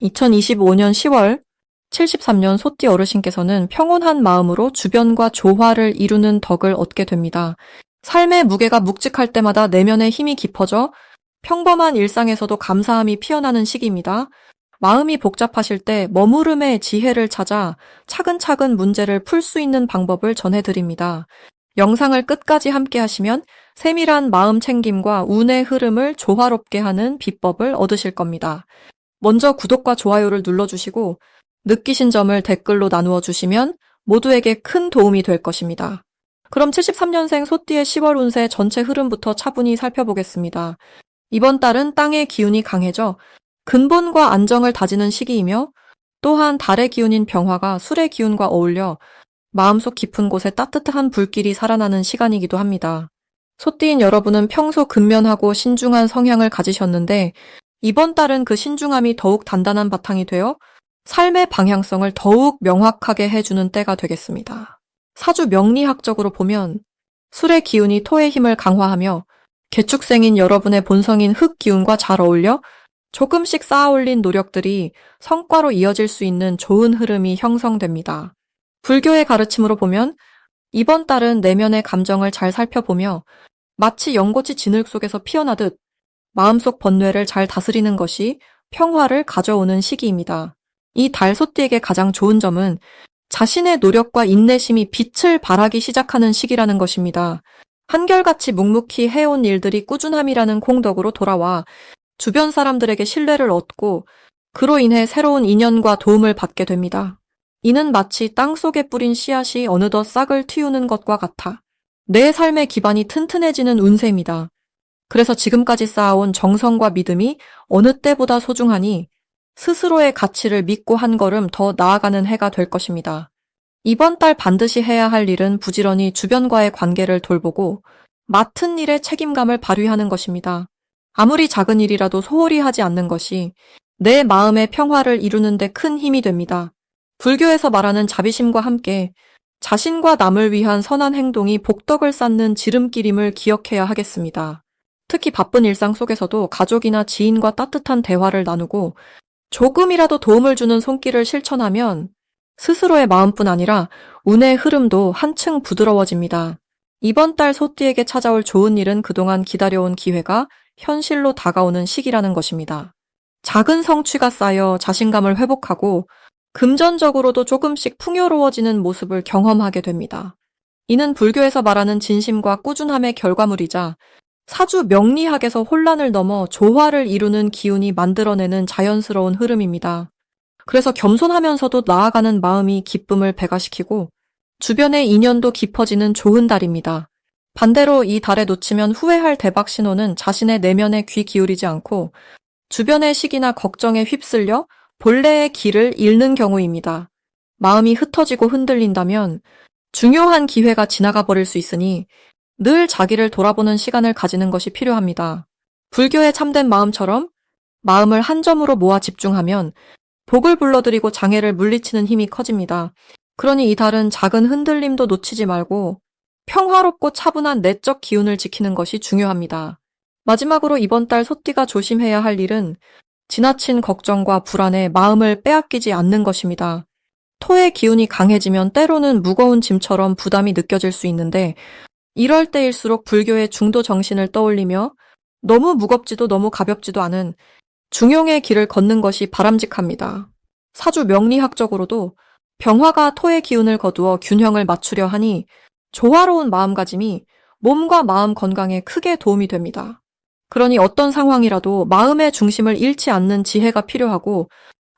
2025년 10월 73년 소띠 어르신께서는 평온한 마음으로 주변과 조화를 이루는 덕을 얻게 됩니다. 삶의 무게가 묵직할 때마다 내면의 힘이 깊어져 평범한 일상에서도 감사함이 피어나는 시기입니다. 마음이 복잡하실 때 머무름의 지혜를 찾아 차근차근 문제를 풀 수 있는 방법을 전해드립니다. 영상을 끝까지 함께 하시면 세밀한 마음 챙김과 운의 흐름을 조화롭게 하는 비법을 얻으실 겁니다. 먼저 구독과 좋아요를 눌러주시고 느끼신 점을 댓글로 나누어 주시면 모두에게 큰 도움이 될 것입니다. 그럼 73년생 소띠의 10월 운세 전체 흐름부터 차분히 살펴보겠습니다. 이번 달은 땅의 기운이 강해져 근본과 안정을 다지는 시기이며 또한 달의 기운인 병화가 술의 기운과 어울려 마음속 깊은 곳에 따뜻한 불길이 살아나는 시간이기도 합니다. 소띠인 여러분은 평소 근면하고 신중한 성향을 가지셨는데 이번 달은 그 신중함이 더욱 단단한 바탕이 되어 삶의 방향성을 더욱 명확하게 해주는 때가 되겠습니다. 사주 명리학적으로 보면 술의 기운이 토의 힘을 강화하며 개축생인 여러분의 본성인 흙 기운과 잘 어울려 조금씩 쌓아올린 노력들이 성과로 이어질 수 있는 좋은 흐름이 형성됩니다. 불교의 가르침으로 보면 이번 달은 내면의 감정을 잘 살펴보며 마치 연꽃이 진흙 속에서 피어나듯 마음속 번뇌를 잘 다스리는 것이 평화를 가져오는 시기입니다. 이 달 소띠에게 가장 좋은 점은 자신의 노력과 인내심이 빛을 발하기 시작하는 시기라는 것입니다. 한결같이 묵묵히 해온 일들이 꾸준함이라는 공덕으로 돌아와 주변 사람들에게 신뢰를 얻고 그로 인해 새로운 인연과 도움을 받게 됩니다. 이는 마치 땅속에 뿌린 씨앗이 어느덧 싹을 틔우는 것과 같아 내 삶의 기반이 튼튼해지는 운세입니다. 그래서 지금까지 쌓아온 정성과 믿음이 어느 때보다 소중하니 스스로의 가치를 믿고 한 걸음 더 나아가는 해가 될 것입니다. 이번 달 반드시 해야 할 일은 부지런히 주변과의 관계를 돌보고 맡은 일에 책임감을 발휘하는 것입니다. 아무리 작은 일이라도 소홀히 하지 않는 것이 내 마음의 평화를 이루는 데 큰 힘이 됩니다. 불교에서 말하는 자비심과 함께 자신과 남을 위한 선한 행동이 복덕을 쌓는 지름길임을 기억해야 하겠습니다. 특히 바쁜 일상 속에서도 가족이나 지인과 따뜻한 대화를 나누고 조금이라도 도움을 주는 손길을 실천하면 스스로의 마음뿐 아니라 운의 흐름도 한층 부드러워집니다. 이번 달 소띠에게 찾아올 좋은 일은 그동안 기다려온 기회가 현실로 다가오는 시기라는 것입니다. 작은 성취가 쌓여 자신감을 회복하고 금전적으로도 조금씩 풍요로워지는 모습을 경험하게 됩니다. 이는 불교에서 말하는 진심과 꾸준함의 결과물이자 사주 명리학에서 혼란을 넘어 조화를 이루는 기운이 만들어내는 자연스러운 흐름입니다. 그래서 겸손하면서도 나아가는 마음이 기쁨을 배가시키고 주변의 인연도 깊어지는 좋은 달입니다. 반대로 이 달에 놓치면 후회할 대박 신호는 자신의 내면에 귀 기울이지 않고 주변의 시기나 걱정에 휩쓸려 본래의 길을 잃는 경우입니다. 마음이 흩어지고 흔들린다면 중요한 기회가 지나가 버릴 수 있으니 늘 자기를 돌아보는 시간을 가지는 것이 필요합니다. 불교의 참된 마음처럼 마음을 한 점으로 모아 집중하면 복을 불러들이고 장애를 물리치는 힘이 커집니다. 그러니 이 달은 작은 흔들림도 놓치지 말고 평화롭고 차분한 내적 기운을 지키는 것이 중요합니다. 마지막으로 이번 달 소띠가 조심해야 할 일은 지나친 걱정과 불안에 마음을 빼앗기지 않는 것입니다. 토의 기운이 강해지면 때로는 무거운 짐처럼 부담이 느껴질 수 있는데 이럴 때일수록 불교의 중도 정신을 떠올리며 너무 무겁지도 너무 가볍지도 않은 중용의 길을 걷는 것이 바람직합니다. 사주 명리학적으로도 병화가 토의 기운을 거두어 균형을 맞추려 하니 조화로운 마음가짐이 몸과 마음 건강에 크게 도움이 됩니다. 그러니 어떤 상황이라도 마음의 중심을 잃지 않는 지혜가 필요하고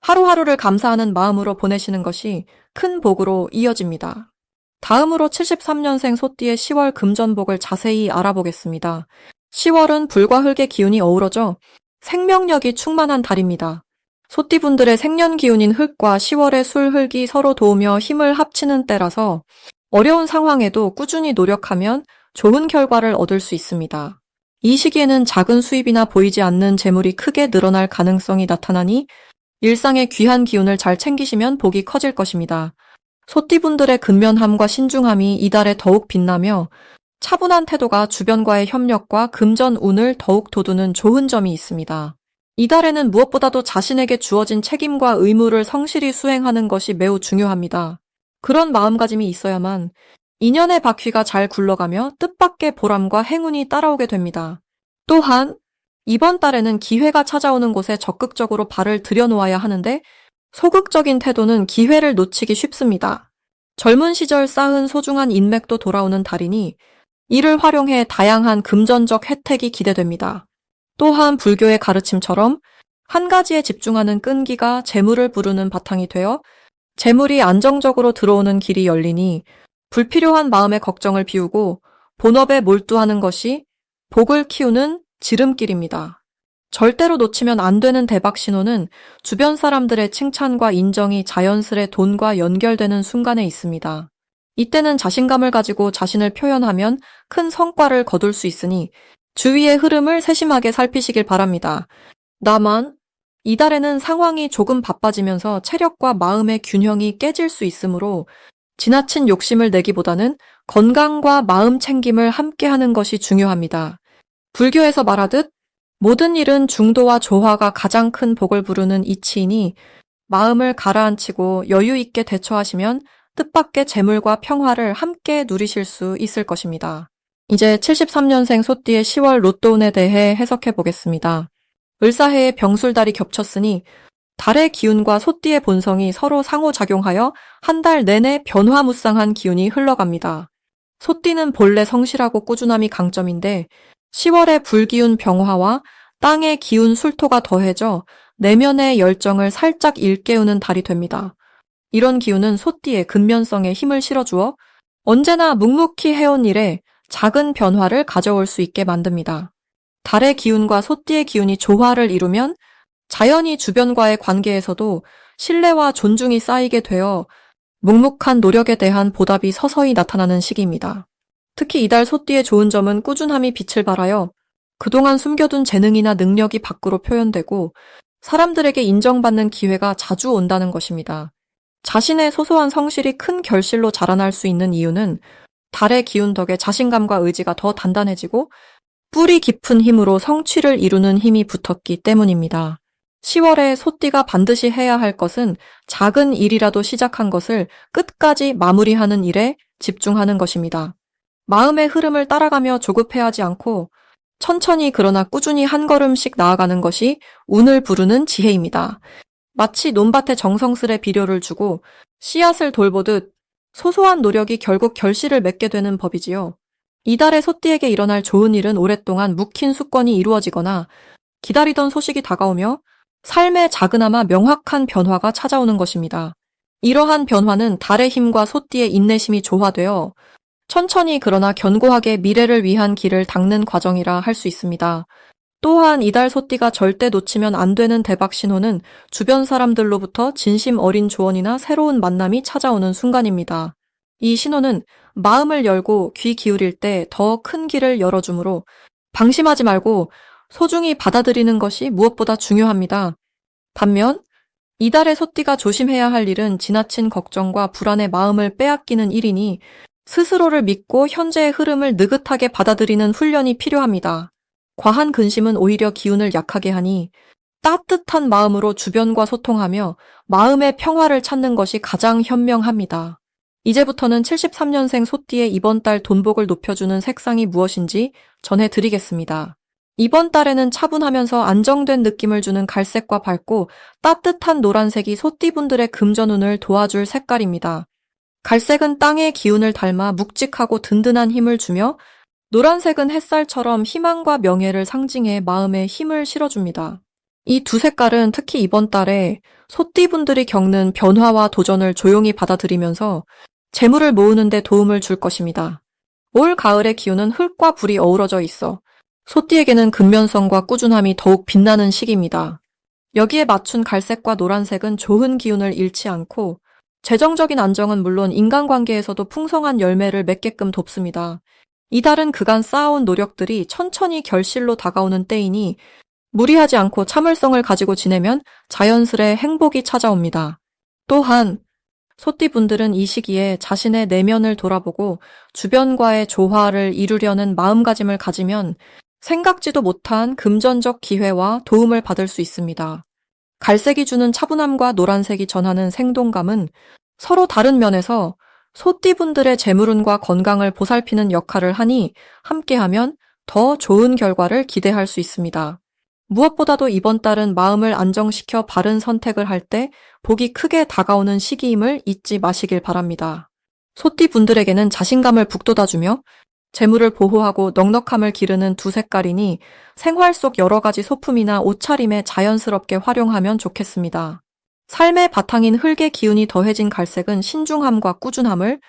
하루하루를 감사하는 마음으로 보내시는 것이 큰 복으로 이어집니다. 다음으로 73년생 소띠의 10월 금전복을 자세히 알아보겠습니다. 10월은 불과 흙의 기운이 어우러져 생명력이 충만한 달입니다. 소띠분들의 생년 기운인 흙과 10월의 술, 흙이 서로 도우며 힘을 합치는 때라서 어려운 상황에도 꾸준히 노력하면 좋은 결과를 얻을 수 있습니다. 이 시기에는 작은 수입이나 보이지 않는 재물이 크게 늘어날 가능성이 나타나니 일상의 귀한 기운을 잘 챙기시면 복이 커질 것입니다. 소띠분들의 근면함과 신중함이 이달에 더욱 빛나며 차분한 태도가 주변과의 협력과 금전 운을 더욱 돋우는 좋은 점이 있습니다. 이달에는 무엇보다도 자신에게 주어진 책임과 의무를 성실히 수행하는 것이 매우 중요합니다. 그런 마음가짐이 있어야만 인연의 바퀴가 잘 굴러가며 뜻밖의 보람과 행운이 따라오게 됩니다. 또한 이번 달에는 기회가 찾아오는 곳에 적극적으로 발을 들여놓아야 하는데 소극적인 태도는 기회를 놓치기 쉽습니다. 젊은 시절 쌓은 소중한 인맥도 돌아오는 달이니 이를 활용해 다양한 금전적 혜택이 기대됩니다. 또한 불교의 가르침처럼 한 가지에 집중하는 끈기가 재물을 부르는 바탕이 되어 재물이 안정적으로 들어오는 길이 열리니 불필요한 마음의 걱정을 비우고 본업에 몰두하는 것이 복을 키우는 지름길입니다. 절대로 놓치면 안 되는 대박 신호는 주변 사람들의 칭찬과 인정이 자연스레 돈과 연결되는 순간에 있습니다. 이때는 자신감을 가지고 자신을 표현하면 큰 성과를 거둘 수 있으니 주위의 흐름을 세심하게 살피시길 바랍니다. 다만 이달에는 상황이 조금 바빠지면서 체력과 마음의 균형이 깨질 수 있으므로 지나친 욕심을 내기보다는 건강과 마음 챙김을 함께 하는 것이 중요합니다. 불교에서 말하듯 모든 일은 중도와 조화가 가장 큰 복을 부르는 이치이니 마음을 가라앉히고 여유 있게 대처하시면 뜻밖의 재물과 평화를 함께 누리실 수 있을 것입니다. 이제 73년생 소띠의 10월 로또운에 대해 해석해 보겠습니다. 을사해에 병술달이 겹쳤으니 달의 기운과 소띠의 본성이 서로 상호작용하여 한 달 내내 변화무쌍한 기운이 흘러갑니다. 소띠는 본래 성실하고 꾸준함이 강점인데 10월의 불기운 병화와 땅의 기운 술토가 더해져 내면의 열정을 살짝 일깨우는 달이 됩니다. 이런 기운은 소띠의 근면성에 힘을 실어주어 언제나 묵묵히 해온 일에 작은 변화를 가져올 수 있게 만듭니다. 달의 기운과 소띠의 기운이 조화를 이루면 자연히 주변과의 관계에서도 신뢰와 존중이 쌓이게 되어 묵묵한 노력에 대한 보답이 서서히 나타나는 시기입니다. 특히 이달 소띠의 좋은 점은 꾸준함이 빛을 발하여 그동안 숨겨둔 재능이나 능력이 밖으로 표현되고 사람들에게 인정받는 기회가 자주 온다는 것입니다. 자신의 소소한 성실이 큰 결실로 자라날 수 있는 이유는 달의 기운 덕에 자신감과 의지가 더 단단해지고 뿌리 깊은 힘으로 성취를 이루는 힘이 붙었기 때문입니다. 10월에 소띠가 반드시 해야 할 것은 작은 일이라도 시작한 것을 끝까지 마무리하는 일에 집중하는 것입니다. 마음의 흐름을 따라가며 조급해하지 않고 천천히 그러나 꾸준히 한 걸음씩 나아가는 것이 운을 부르는 지혜입니다. 마치 논밭에 정성스레 비료를 주고 씨앗을 돌보듯 소소한 노력이 결국 결실을 맺게 되는 법이지요. 이달의 소띠에게 일어날 좋은 일은 오랫동안 묵힌 숙권이 이루어지거나 기다리던 소식이 다가오며 삶의 작으나마 명확한 변화가 찾아오는 것입니다. 이러한 변화는 달의 힘과 소띠의 인내심이 조화되어 천천히 그러나 견고하게 미래를 위한 길을 닦는 과정이라 할 수 있습니다. 또한 이달 소띠가 절대 놓치면 안 되는 대박 신호는 주변 사람들로부터 진심 어린 조언이나 새로운 만남이 찾아오는 순간입니다. 이 신호는 마음을 열고 귀 기울일 때 더 큰 길을 열어주므로 방심하지 말고 소중히 받아들이는 것이 무엇보다 중요합니다. 반면 이달의 소띠가 조심해야 할 일은 지나친 걱정과 불안의 마음을 빼앗기는 일이니 스스로를 믿고 현재의 흐름을 느긋하게 받아들이는 훈련이 필요합니다. 과한 근심은 오히려 기운을 약하게 하니 따뜻한 마음으로 주변과 소통하며 마음의 평화를 찾는 것이 가장 현명합니다. 이제부터는 73년생 소띠의 이번 달 돈복을 높여주는 색상이 무엇인지 전해드리겠습니다. 이번 달에는 차분하면서 안정된 느낌을 주는 갈색과 밝고 따뜻한 노란색이 소띠분들의 금전운을 도와줄 색깔입니다. 갈색은 땅의 기운을 닮아 묵직하고 든든한 힘을 주며 노란색은 햇살처럼 희망과 명예를 상징해 마음에 힘을 실어줍니다. 이 두 색깔은 특히 이번 달에 소띠분들이 겪는 변화와 도전을 조용히 받아들이면서 재물을 모으는 데 도움을 줄 것입니다. 올 가을의 기운은 흙과 불이 어우러져 있어 소띠에게는 근면성과 꾸준함이 더욱 빛나는 시기입니다. 여기에 맞춘 갈색과 노란색은 좋은 기운을 잃지 않고 재정적인 안정은 물론 인간관계에서도 풍성한 열매를 맺게끔 돕습니다. 이달은 그간 쌓아온 노력들이 천천히 결실로 다가오는 때이니 무리하지 않고 참을성을 가지고 지내면 자연스레 행복이 찾아옵니다. 또한 소띠분들은 이 시기에 자신의 내면을 돌아보고 주변과의 조화를 이루려는 마음가짐을 가지면 생각지도 못한 금전적 기회와 도움을 받을 수 있습니다. 갈색이 주는 차분함과 노란색이 전하는 생동감은 서로 다른 면에서 소띠분들의 재물운과 건강을 보살피는 역할을 하니 함께하면 더 좋은 결과를 기대할 수 있습니다. 무엇보다도 이번 달은 마음을 안정시켜 바른 선택을 할 때 복이 크게 다가오는 시기임을 잊지 마시길 바랍니다. 소띠분들에게는 자신감을 북돋아주며 재물을 보호하고 넉넉함을 기르는 두 색깔이니 생활 속 여러 가지 소품이나 옷차림에 자연스럽게 활용하면 좋겠습니다. 삶의 바탕인 흙의 기운이 더해진 갈색은 신중함과 꾸준함을,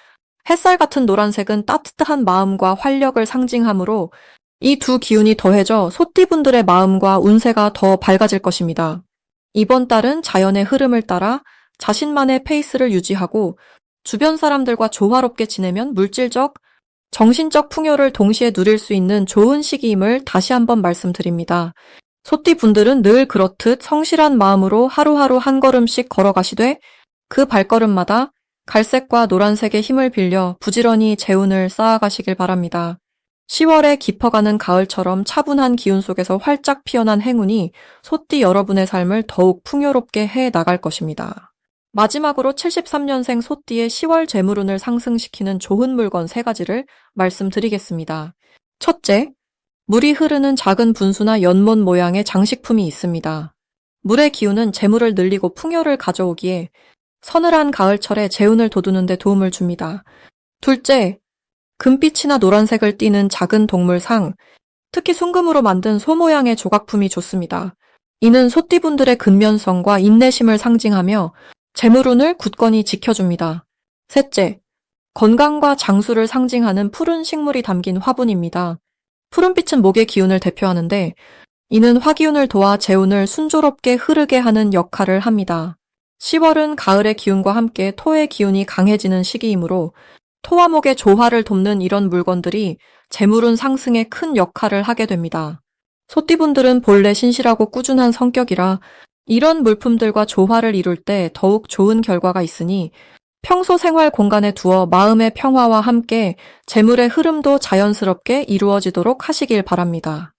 햇살 같은 노란색은 따뜻한 마음과 활력을 상징하므로 이 두 기운이 더해져 소띠분들의 마음과 운세가 더 밝아질 것입니다. 이번 달은 자연의 흐름을 따라 자신만의 페이스를 유지하고 주변 사람들과 조화롭게 지내면 물질적, 정신적 풍요를 동시에 누릴 수 있는 좋은 시기임을 다시 한번 말씀드립니다. 소띠분들은 늘 그렇듯 성실한 마음으로 하루하루 한 걸음씩 걸어가시되 그 발걸음마다 갈색과 노란색의 힘을 빌려 부지런히 재운을 쌓아가시길 바랍니다. 10월에 깊어가는 가을처럼 차분한 기운 속에서 활짝 피어난 행운이 소띠 여러분의 삶을 더욱 풍요롭게 해 나갈 것입니다. 마지막으로 73년생 소띠의 10월 재물운을 상승시키는 좋은 물건 3가지를 말씀드리겠습니다. 첫째, 물이 흐르는 작은 분수나 연못 모양의 장식품이 있습니다. 물의 기운은 재물을 늘리고 풍요를 가져오기에 서늘한 가을철에 재운을 돋우는 데 도움을 줍니다. 둘째, 금빛이나 노란색을 띠는 작은 동물상, 특히 순금으로 만든 소 모양의 조각품이 좋습니다. 이는 소띠분들의 근면성과 인내심을 상징하며 재물운을 굳건히 지켜줍니다. 셋째, 건강과 장수를 상징하는 푸른 식물이 담긴 화분입니다. 푸른빛은 목의 기운을 대표하는데 이는 화기운을 도와 재운을 순조롭게 흐르게 하는 역할을 합니다. 10월은 가을의 기운과 함께 토의 기운이 강해지는 시기이므로 토와 목의 조화를 돕는 이런 물건들이 재물운 상승에 큰 역할을 하게 됩니다. 소띠분들은 본래 신실하고 꾸준한 성격이라 이런 물품들과 조화를 이룰 때 더욱 좋은 결과가 있으니 평소 생활 공간에 두어 마음의 평화와 함께 재물의 흐름도 자연스럽게 이루어지도록 하시길 바랍니다.